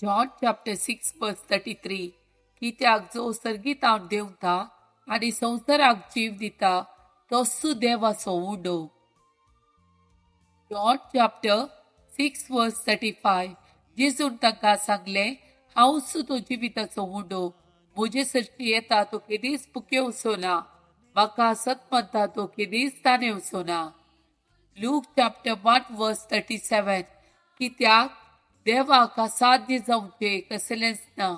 John chapter 6 verse 33 कित्याक जो सर्गीत हांव देंवता आनी संवसाराक जीव दिता तोच देवाचो उडो. John chapter 6 verse 35 जेजून तांकां सांगलें, हांवच तो जिविताचो उडो. म्हजे सट्टी येता तो केदीच पुकेवचो ना, म्हाका सत म्हणटा तो केदीच ताणेवचो ना. Luke chapter 1 verse 37 कित्याक देवाक असाध्य जावचे कसलेंच ना.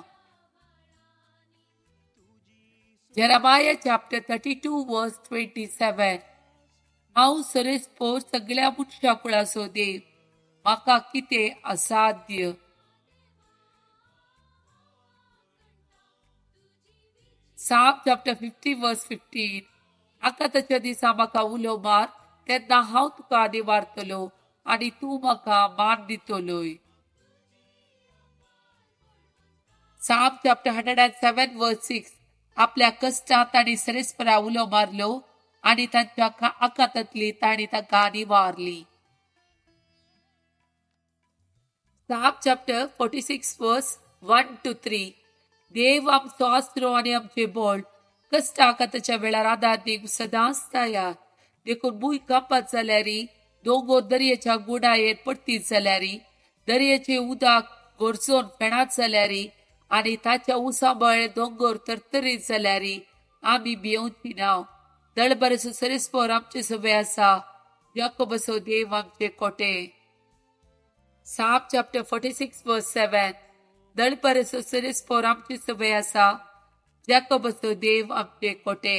Jeremiah chapter 32 verse 27 हांव सरेस्पोर सगळ्या मनशा कुळाचो देव, म्हाका कितें असाध्य. Psalm chapter 50 verse 15 आकाताच्या दिसा म्हाका उलो मार, तेन्ना हांव तुका आदी वारतलो आनी तूं म्हाका मान दितलोय. Psalm chapter 107 verse 6 आपल्या कश्टांत ताणी सरेस्परा उलो मारलो आनी तांच्या आकातांतली ताणी तांकां आनी Warli. Psalm chapter 46 verse 1 to 3 देव आमचो आसरो आनी आमचे बळ, कश्ट आकाताच्या वेळार आदार दिवंक सदांच तयार. देखून भूंयकांपात जाल्यारी, दोंगर दर्याच्या गुडायेर पडटीत जाल्यारी, दर्याचे उदक गरजोन फेणात जाल्यारी आनी ताच्या उसाबळे दोंगर तरतरीत जाल्यारी आमी भियोवची ना. दळबरेचो सरेस्पोर आमचे सवे आसा, याकोबाचो देव आमचे कोटे. Psalm chapter 46 verse 7 दळबरेचो सरेस्पोर आमचे सवे आसा, याकोबाचो देव आमचे कोटे.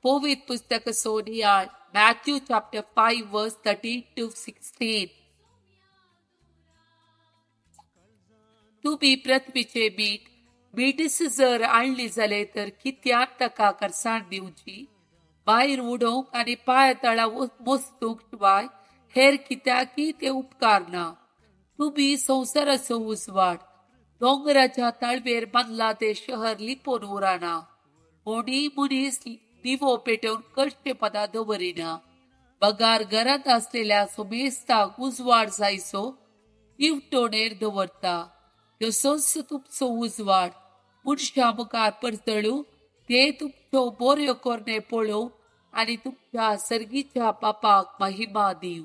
पवित्र पुस्तक सोनियाळ Matthew chapter 5 verse 13 to 16 तुम्ही पृथ्वीचे मीठच जर आणली जाले तर कित्याक ताका करसाण दिवची, भायर उडोवंक आनी पांय तळा मोस्तूंक शिवाय हेर कित्याकय ते उपकार ना. तुम्ही संवसाराचो उजवाड, दोंगराच्या तळवेर बांदला ते शहर लिपोवन उराना. कोणी मनीस दिवो पेटोवन कश्ट पदां दवरिना. बगार घरांत आसलेल्या सोमेस्ताक उजवाड जायचो दिवटोणेर दवरता. तसोच तुमचो उजवाड मनशा मुखार परतळू, ते तुमच्यो बऱ्यो करणे पळोवं आनी तुमच्या सर्गीच्या बापाक महिमा दिव.